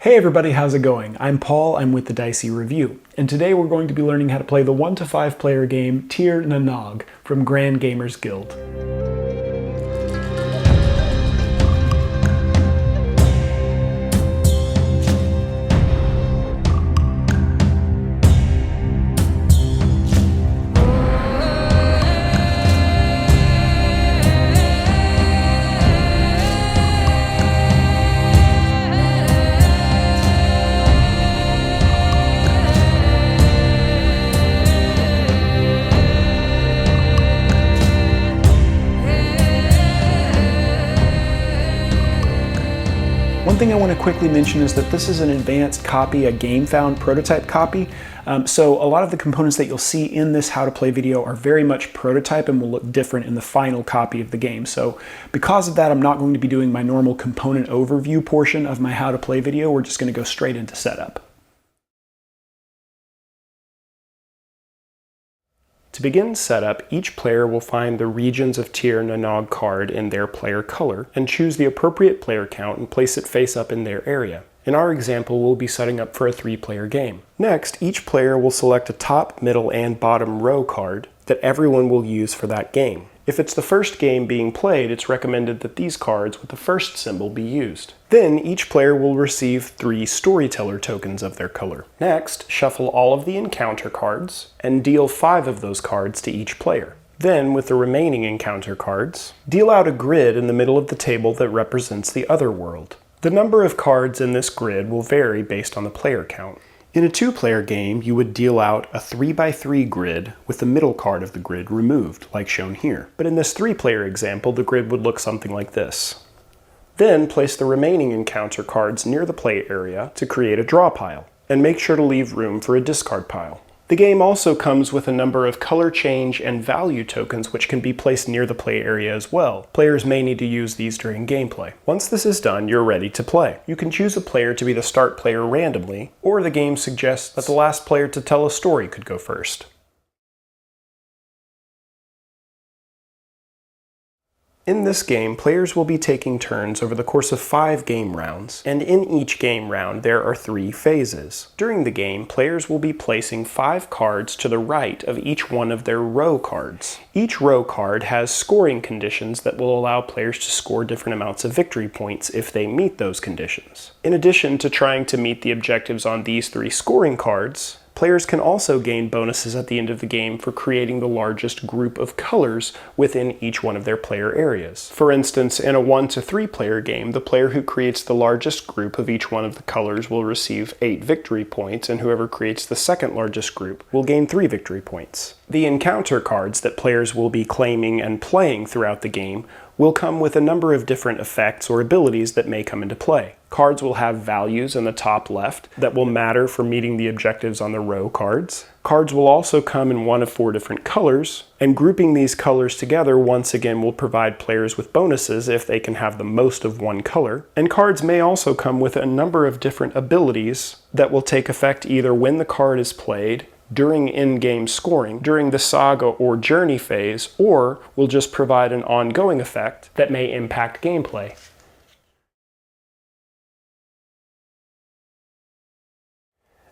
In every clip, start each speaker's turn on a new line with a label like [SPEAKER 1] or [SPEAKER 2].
[SPEAKER 1] Hey everybody, how's it going? I'm Paul, I'm with the Dicey Review, and today we're going to be learning how to play the 1 to 5 player game Tir-na-nog from Grand Gamers Guild. One thing I want to quickly mention is that this is an advanced copy, a Gamefound prototype copy. So a lot of the components that you'll see in this how to play video are very much prototype and will look different in the final copy of the game. So because of that, I'm not going to be doing my normal component overview portion of my how to play video. We're just going to go straight into setup. To begin setup, each player will find the regions of tir-na-nog card in their player color and choose the appropriate player count and place it face up in their area. In our example, we'll be setting up for a 3-player game. Next, each player will select a top, middle, and bottom row card that everyone will use for that game. If it's the first game being played, it's recommended that these cards with the first symbol be used. Then each player will receive 3 storyteller tokens of their color. Next, shuffle all of the encounter cards and deal 5 of those cards to each player. Then, with the remaining encounter cards, deal out a grid in the middle of the table that represents the other world. The number of cards in this grid will vary based on the player count. In a 2-player game, you would deal out a 3x3 grid with the middle card of the grid removed, like shown here. But in this 3-player example, the grid would look something like this. Then place the remaining encounter cards near the play area to create a draw pile, and make sure to leave room for a discard pile. The game also comes with a number of color change and value tokens which can be placed near the play area as well. Players may need to use these during gameplay. Once this is done, you're ready to play. You can choose a player to be the start player randomly, or the game suggests that the last player to tell a story could go first. In this game, players will be taking turns over the course of 5 game rounds, and in each game round there are 3 phases. During the game, players will be placing 5 cards to the right of each one of their row cards. Each row card has scoring conditions that will allow players to score different amounts of victory points if they meet those conditions. In addition to trying to meet the objectives on these 3 scoring cards, players can also gain bonuses at the end of the game for creating the largest group of colors within each one of their player areas. For instance, in a 1 to 3 player game, the player who creates the largest group of each one of the colors will receive 8 victory points, and whoever creates the second largest group will gain 3 victory points. The encounter cards that players will be claiming and playing throughout the game will come with a number of different effects or abilities that may come into play. Cards will have values in the top left that will matter for meeting the objectives on the row cards. Cards will also come in one of 4 different colors, and grouping these colors together once again will provide players with bonuses if they can have the most of one color. And cards may also come with a number of different abilities that will take effect either when the card is played, during in-game scoring, during the saga or journey phase, or will just provide an ongoing effect that may impact gameplay.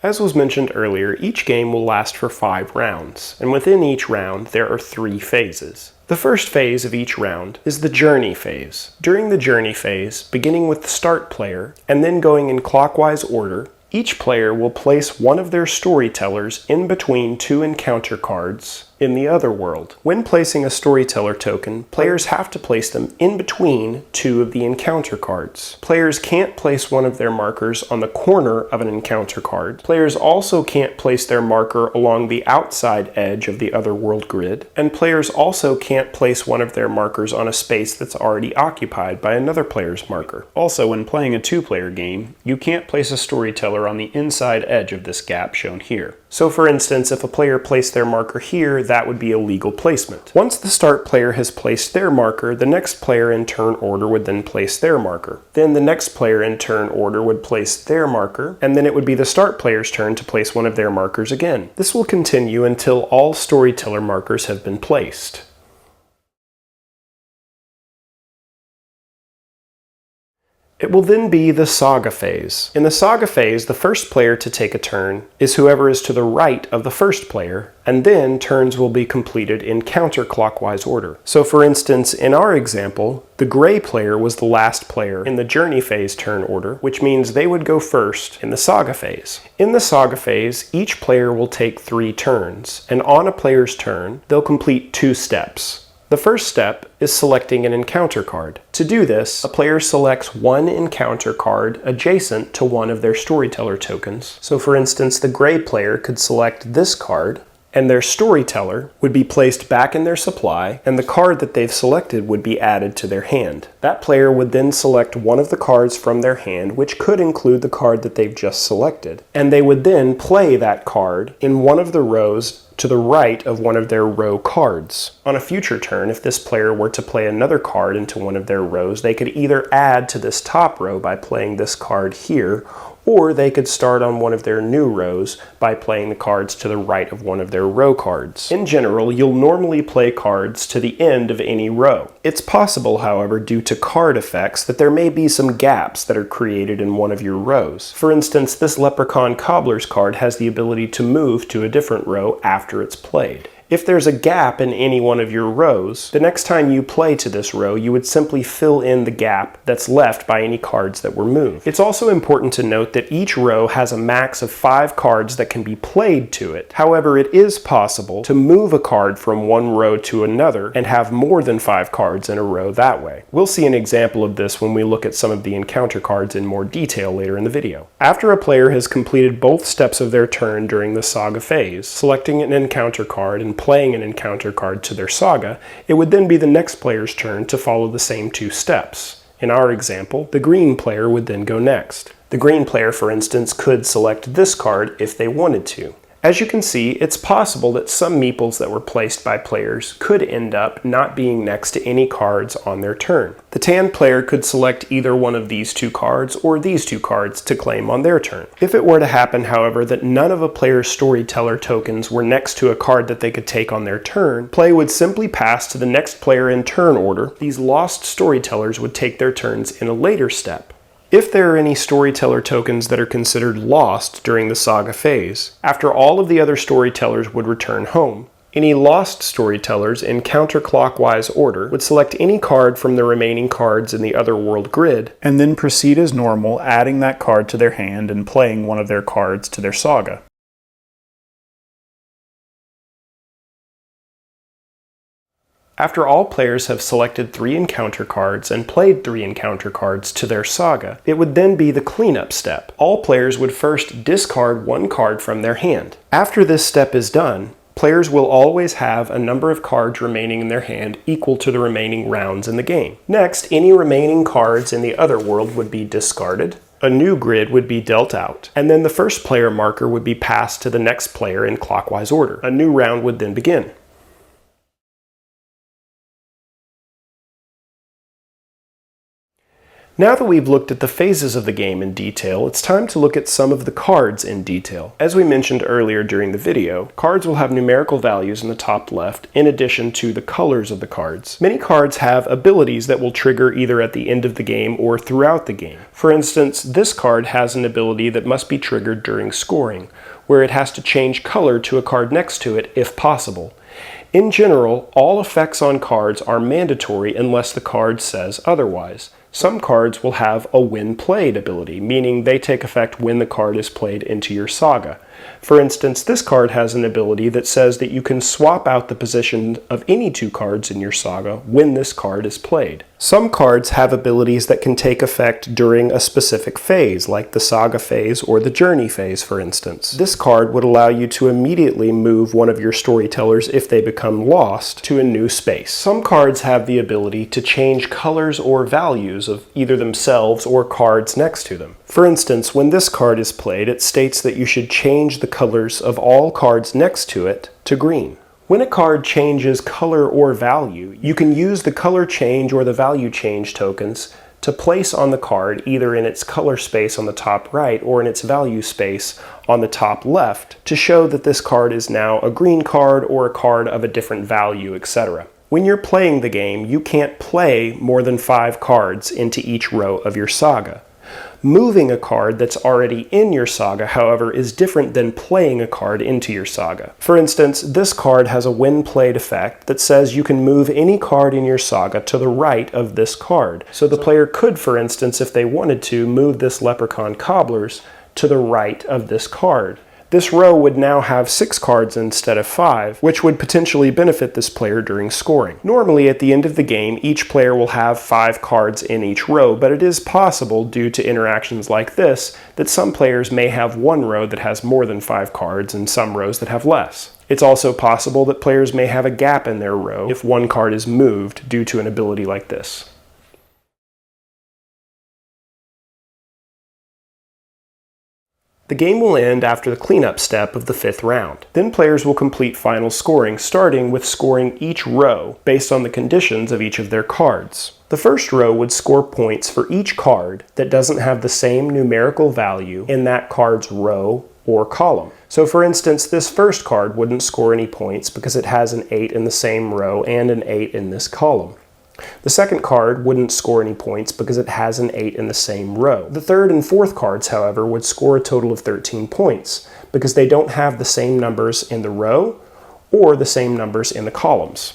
[SPEAKER 1] As was mentioned earlier, each game will last for 5 rounds, and within each round there are 3 phases. The first phase of each round is the journey phase. During the journey phase, beginning with the start player, and then going in clockwise order, each player will place one of their storytellers in between 2 encounter cards in the other world. When placing a storyteller token, players have to place them in between 2 of the encounter cards. Players can't place one of their markers on the corner of an encounter card. Players also can't place their marker along the outside edge of the other world grid, and players also can't place one of their markers on a space that's already occupied by another player's marker. Also, when playing a 2-player game, you can't place a storyteller on the inside edge of this gap shown here. So for instance, if a player placed their marker here, that would be a legal placement. Once the start player has placed their marker, the next player in turn order would then place their marker. Then the next player in turn order would place their marker, and then it would be the start player's turn to place one of their markers again. This will continue until all storyteller markers have been placed. It will then be the saga phase. In the saga phase, the first player to take a turn is whoever is to the right of the first player, and then turns will be completed in counterclockwise order. So for instance, in our example, the gray player was the last player in the journey phase turn order, which means they would go first in the saga phase. In the saga phase, each player will take 3 turns, and on a player's turn, they'll complete 2 steps. The first step is selecting an encounter card. To do this, a player selects one encounter card adjacent to one of their storyteller tokens. So for instance, the gray player could select this card, and their storyteller would be placed back in their supply, and the card that they've selected would be added to their hand. That player would then select one of the cards from their hand, which could include the card that they've just selected, and they would then play that card in one of the rows to the right of one of their row cards. On a future turn, if this player were to play another card into one of their rows, they could either add to this top row by playing this card here, or they could start on one of their new rows by playing the cards to the right of one of their row cards. In general, you'll normally play cards to the end of any row. It's possible, however, due to card effects, that there may be some gaps that are created in one of your rows. For instance, this Leprechaun Cobbler's card has the ability to move to a different row after it's played. If there's a gap in any one of your rows, the next time you play to this row, you would simply fill in the gap that's left by any cards that were moved. It's also important to note that each row has a max of 5 cards that can be played to it. However, it is possible to move a card from one row to another and have more than 5 cards in a row that way. We'll see an example of this when we look at some of the encounter cards in more detail later in the video. After a player has completed both steps of their turn during the saga phase, selecting an encounter card and playing an encounter card to their saga, it would then be the next player's turn to follow the same 2 steps. In our example, the green player would then go next. The green player, for instance, could select this card if they wanted to. As you can see, it's possible that some meeples that were placed by players could end up not being next to any cards on their turn. The tan player could select either one of these 2 cards or these 2 cards to claim on their turn. If it were to happen, however, that none of a player's storyteller tokens were next to a card that they could take on their turn, play would simply pass to the next player in turn order. These lost storytellers would take their turns in a later step. If there are any storyteller tokens that are considered lost during the saga phase, after all of the other storytellers would return home, any lost storytellers in counterclockwise order would select any card from the remaining cards in the Otherworld grid, and then proceed as normal, adding that card to their hand and playing one of their cards to their saga. After all players have selected 3 encounter cards and played 3 encounter cards to their saga, it would then be the cleanup step. All players would first discard 1 card from their hand. After this step is done, players will always have a number of cards remaining in their hand equal to the remaining rounds in the game. Next, any remaining cards in the Otherworld would be discarded, a new grid would be dealt out, and then the first player marker would be passed to the next player in clockwise order. A new round would then begin. Now that we've looked at the phases of the game in detail, it's time to look at some of the cards in detail. As we mentioned earlier during the video, cards will have numerical values in the top left in addition to the colors of the cards. Many cards have abilities that will trigger either at the end of the game or throughout the game. For instance, this card has an ability that must be triggered during scoring, where it has to change color to a card next to it if possible. In general, all effects on cards are mandatory unless the card says otherwise. Some cards will have a when played ability, meaning they take effect when the card is played into your saga. For instance, this card has an ability that says that you can swap out the position of any 2 cards in your saga when this card is played. Some cards have abilities that can take effect during a specific phase, like the saga phase or the journey phase, for instance. This card would allow you to immediately move one of your storytellers if they become lost to a new space. Some cards have the ability to change colors or values of either themselves or cards next to them. For instance, when this card is played, it states that you should change the colors of all cards next to it to green. When a card changes color or value, you can use the color change or the value change tokens to place on the card either in its color space on the top right or in its value space on the top left to show that this card is now a green card or a card of a different value, etc. When you're playing the game, you can't play more than 5 cards into each row of your saga. Moving a card that's already in your saga, however, is different than playing a card into your saga. For instance, this card has a when played effect that says you can move any card in your saga to the right of this card. So the player could, for instance, if they wanted to, move this Leprechaun Cobblers to the right of this card. This row would now have 6 cards instead of 5, which would potentially benefit this player during scoring. Normally, at the end of the game, each player will have 5 cards in each row, but it is possible, due to interactions like this, that some players may have one row that has more than 5 cards and some rows that have less. It's also possible that players may have a gap in their row if one card is moved due to an ability like this. The game will end after the cleanup step of the 5th round. Then players will complete final scoring, starting with scoring each row based on the conditions of each of their cards. The first row would score points for each card that doesn't have the same numerical value in that card's row or column. So for instance, this first card wouldn't score any points because it has an 8 in the same row and an 8 in this column. The second card wouldn't score any points because it has an 8 in the same row. The third and fourth cards, however, would score a total of 13 points because they don't have the same numbers in the row or the same numbers in the columns.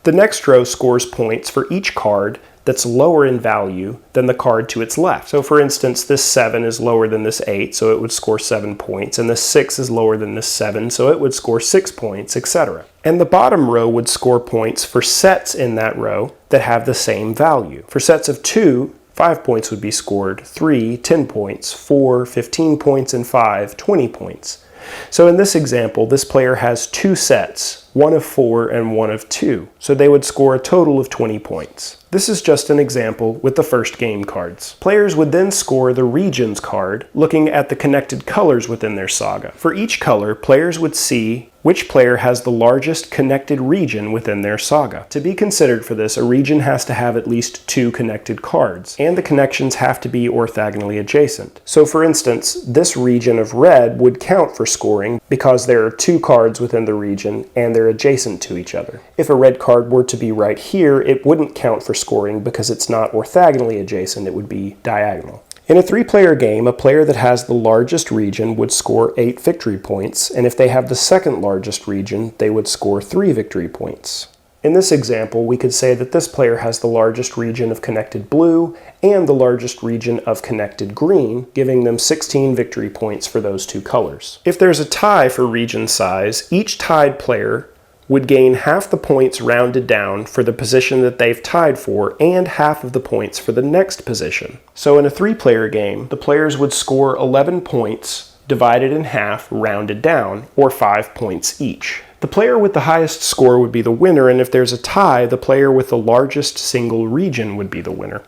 [SPEAKER 1] The next row scores points for each card that's lower in value than the card to its left. So for instance, this 7 is lower than this 8, so it would score 7 points, and this 6 is lower than this 7, so it would score 6 points, etc. And the bottom row would score points for sets in that row that have the same value. For sets of 2, 5 points would be scored, 3, 10 points, 4, 15 points, and 5, 20 points. So in this example, this player has 2 sets, one of 4 and one of 2, so they would score a total of 20 points. This is just an example with the first game cards. Players would then score the regions card, looking at the connected colors within their saga. For each color, players would see which player has the largest connected region within their saga. To be considered for this, a region has to have at least 2 connected cards, and the connections have to be orthogonally adjacent. So for instance, this region of red would count for scoring because there are 2 cards within the region and they're adjacent to each other. If a red card were to be right here, it wouldn't count for scoring because it's not orthogonally adjacent, it would be diagonal. In a 3-player game, a player that has the largest region would score 8 victory points, and if they have the second largest region, they would score 3 victory points. In this example, we could say that this player has the largest region of connected blue and the largest region of connected green, giving them 16 victory points for those 2 colors. If there's a tie for region size, each tied player would gain half the points rounded down for the position that they've tied for and half of the points for the next position. So in a 3-player game, the players would score 11 points divided in half rounded down, or 5 points each. The player with the highest score would be the winner, and if there's a tie, the player with the largest single region would be the winner.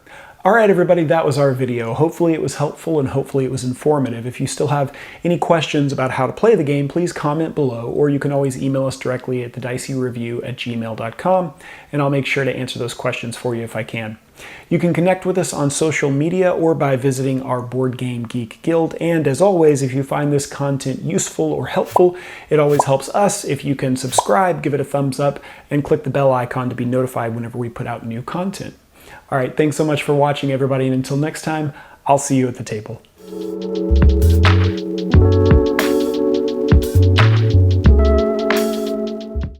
[SPEAKER 2] Alright everybody, that was our video. Hopefully it was helpful and hopefully it was informative. If you still have any questions about how to play the game, please comment below, or you can always email us directly at thedicey@gmail.com, and I'll make sure to answer those questions for you if I can. You can connect with us on social media or by visiting our Board Game Geek Guild, and as always, if you find this content useful or helpful, it always helps us if you can subscribe, give it a thumbs up, and click the bell icon to be notified whenever we put out new content. All right, thanks so much for watching, everybody, and until next time, I'll see you at the table.